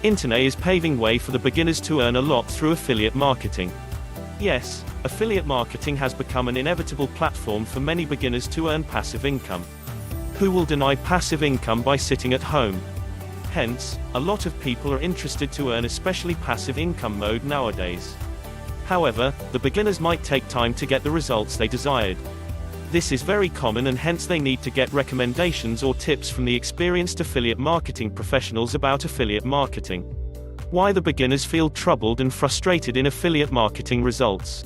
Internet is paving way for the beginners to earn a lot through affiliate marketing. Yes, affiliate marketing has become an inevitable platform for many beginners to earn passive income. Who will deny passive income by sitting at home? Hence, a lot of people are interested to earn especially passive income mode nowadays. However, the beginners might take time to get the results they desired. This is very common, and hence they need to get recommendations or tips from the experienced affiliate marketing professionals about affiliate marketing. Why the beginners feel troubled and frustrated in affiliate marketing results?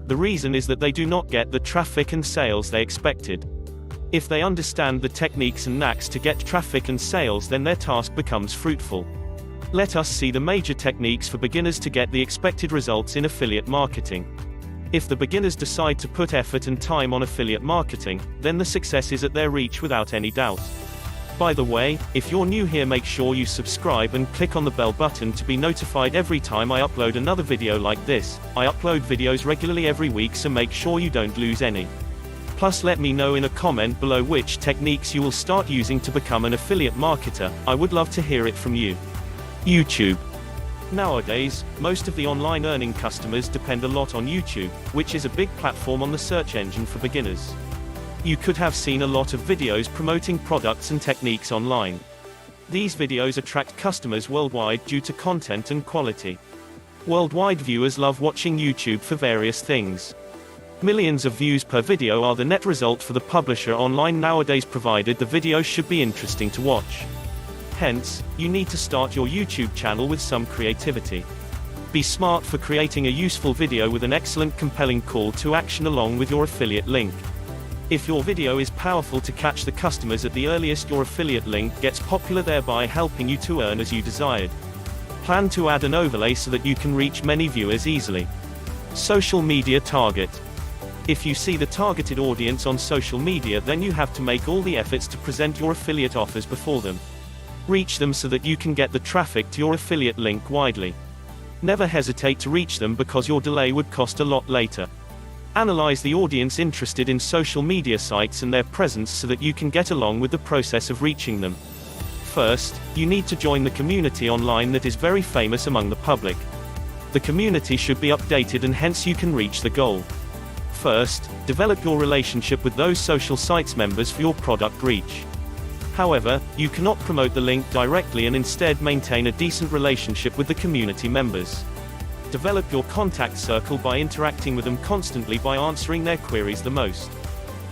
The reason is that they do not get the traffic and sales they expected. If they understand the techniques and knacks to get traffic and sales, then their task becomes fruitful. Let us see the major techniques for beginners to get the expected results in affiliate marketing. If the beginners decide to put effort and time on affiliate marketing, then the success is at their reach without any doubt. By the way, if you're new here, make sure you subscribe and click on the bell button to be notified every time I upload another video like this. I upload videos regularly every week, so make sure you don't lose any. Plus, let me know in a comment below which techniques you will start using to become an affiliate marketer. I would love to hear it from you. YouTube. Nowadays, most of the online earning customers depend a lot on YouTube, which is a big platform on the search engine for beginners. You could have seen a lot of videos promoting products and techniques online. These videos attract customers worldwide due to content and quality. Worldwide viewers love watching YouTube for various things. Millions of views per video are the net result for the publisher online nowadays, provided the video should be interesting to watch. Hence, you need to start your YouTube channel with some creativity. Be smart for creating a useful video with an excellent compelling call to action along with your affiliate link. If your video is powerful to catch the customers at the earliest, your affiliate link gets popular, thereby helping you to earn as you desired. Plan to add an overlay so that you can reach many viewers easily. Social media target. If you see the targeted audience on social media, then you have to make all the efforts to present your affiliate offers before them. Reach them so that you can get the traffic to your affiliate link widely. Never hesitate to reach them, because your delay would cost a lot later. Analyze the audience interested in social media sites and their presence so that you can get along with the process of reaching them. First, you need to join the community online that is very famous among the public. The community should be updated, and hence you can reach the goal. First, develop your relationship with those social sites members for your product reach. However, you cannot promote the link directly, and instead maintain a decent relationship with the community members. Develop your contact circle by interacting with them constantly by answering their queries the most.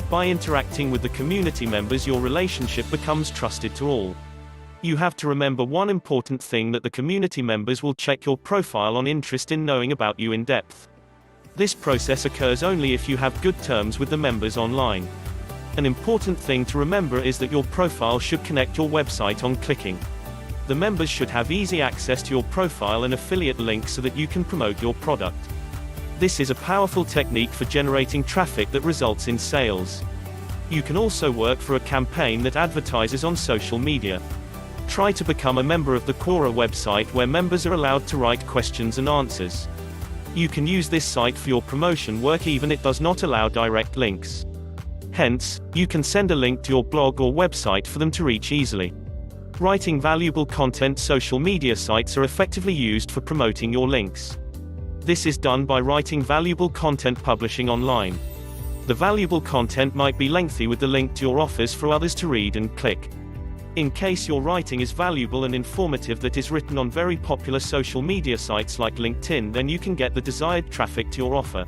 By interacting with the community members, your relationship becomes trusted to all. You have to remember one important thing, that the community members will check your profile on interest in knowing about you in depth. This process occurs only if you have good terms with the members online. An important thing to remember is that your profile should connect your website on clicking. The members should have easy access to your profile and affiliate links so that you can promote your product. This is a powerful technique for generating traffic that results in sales. You can also work for a campaign that advertises on social media. Try to become a member of the Quora website, where members are allowed to write questions and answers. You can use this site for your promotion work, even it does not allow direct links. Hence, you can send a link to your blog or website for them to reach easily. Writing valuable content. Social media sites are effectively used for promoting your links. This is done by writing valuable content publishing online. The valuable content might be lengthy, with the link to your offers for others to read and click. In case your writing is valuable and informative, that is written on very popular social media sites like LinkedIn, then you can get the desired traffic to your offer.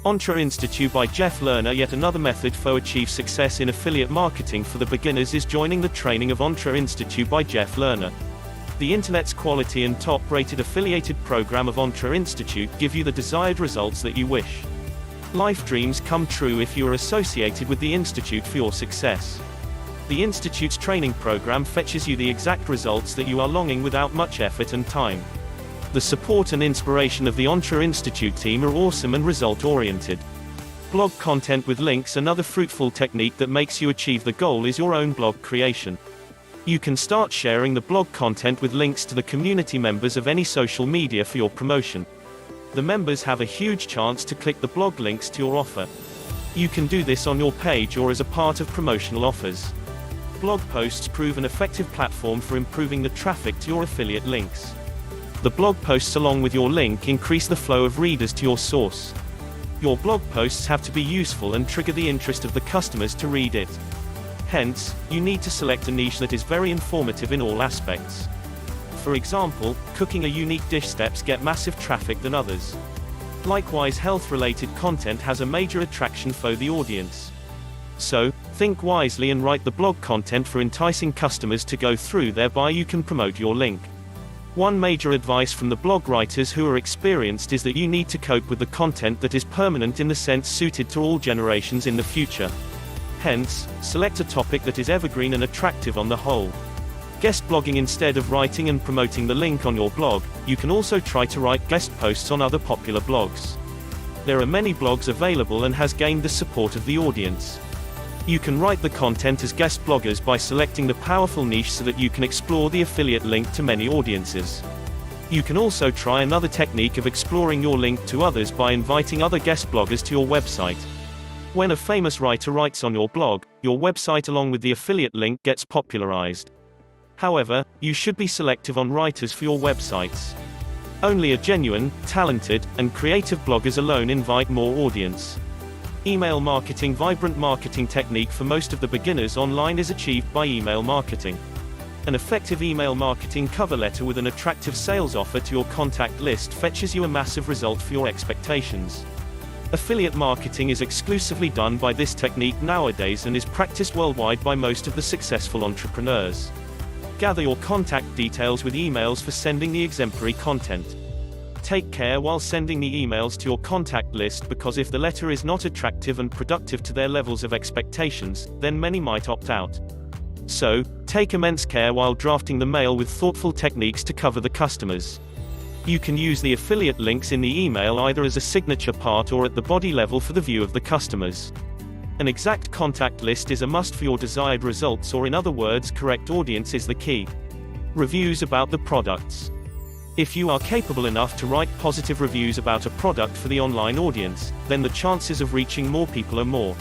Entre Institute by Jeff Lerner. Yet another method for achieve success in affiliate marketing for the beginners is joining the training of Entre Institute by Jeff Lerner. The internet's quality and top-rated affiliated program of Entre Institute give you the desired results that you wish. Life dreams come true if you are associated with the Institute for your success. The Institute's training program fetches you the exact results that you are longing without much effort and time. The support and inspiration of the Entre Institute team are awesome and result-oriented. Blog content with links. Another fruitful technique that makes you achieve the goal is your own blog creation. You can start sharing the blog content with links to the community members of any social media for your promotion. The members have a huge chance to click the blog links to your offer. You can do this on your page or as a part of promotional offers. Blog posts prove an effective platform for improving the traffic to your affiliate links. The blog posts along with your link increase the flow of readers to your source. Your blog posts have to be useful and trigger the interest of the customers to read it. Hence, you need to select a niche that is very informative in all aspects. For example, cooking a unique dish steps get massive traffic than others. Likewise, health-related content has a major attraction for the audience. So, think wisely and write the blog content for enticing customers to go through, thereby you can promote your link. One major advice from the blog writers who are experienced is that you need to cope with the content that is permanent in the sense suited to all generations in the future. Hence, select a topic that is evergreen and attractive on the whole. Guest blogging instead of writing and promoting the link on your blog, you can also try to write guest posts on other popular blogs. There are many blogs available and has gained the support of the audience. You can write the content as guest bloggers by selecting the powerful niche so that you can explore the affiliate link to many audiences. You can also try another technique of exploring your link to others by inviting other guest bloggers to your website. When a famous writer writes on your blog, your website along with the affiliate link gets popularized. However, you should be selective on writers for your websites. Only a genuine, talented, and creative bloggers alone invite more audience. Email marketing. Vibrant marketing technique for most of the beginners online is achieved by email marketing. An effective email marketing cover letter with an attractive sales offer to your contact list fetches you a massive result for your expectations. Affiliate marketing is exclusively done by this technique nowadays and is practiced worldwide by most of the successful entrepreneurs. Gather your contact details with emails for sending the exemplary content. Take care while sending the emails to your contact list, because if the letter is not attractive and productive to their levels of expectations, then many might opt out. So, take immense care while drafting the mail with thoughtful techniques to cover the customers. You can use the affiliate links in the email either as a signature part or at the body level for the view of the customers. An exact contact list is a must for your desired results, or in other words, correct audience is the key. Reviews about the products. If you are capable enough to write positive reviews about a product for the online audience, then the chances of reaching more people are more.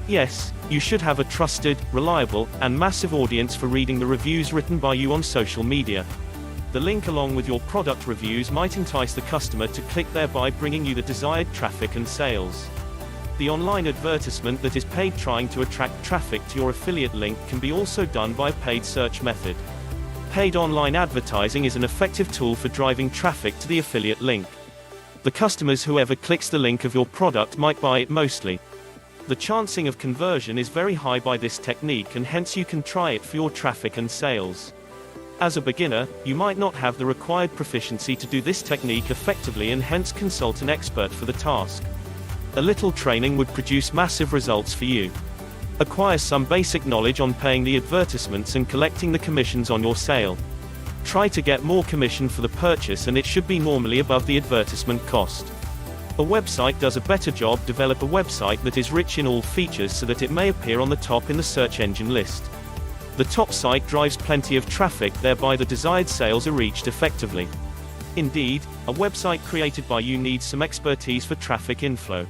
Yes, you should have a trusted, reliable, and massive audience for reading the reviews written by you on social media. The link along with your product reviews might entice the customer to click, thereby bringing you the desired traffic and sales. The online advertisement that is paid trying to attract traffic to your affiliate link can be also done by a paid search method. Paid online advertising is an effective tool for driving traffic to the affiliate link. The customers whoever clicks the link of your product might buy it mostly. The chancing of conversion is very high by this technique, and hence you can try it for your traffic and sales. As a beginner, you might not have the required proficiency to do this technique effectively, and hence consult an expert for the task. A little training would produce massive results for you. Acquire some basic knowledge on paying the advertisements and collecting the commissions on your sale. Try to get more commission for the purchase, and it should be normally above the advertisement cost. A website does a better job. Develop a website that is rich in all features so that it may appear on the top in the search engine list. The top site drives plenty of traffic, thereby the desired sales are reached effectively. Indeed, a website created by you needs some expertise for traffic inflow.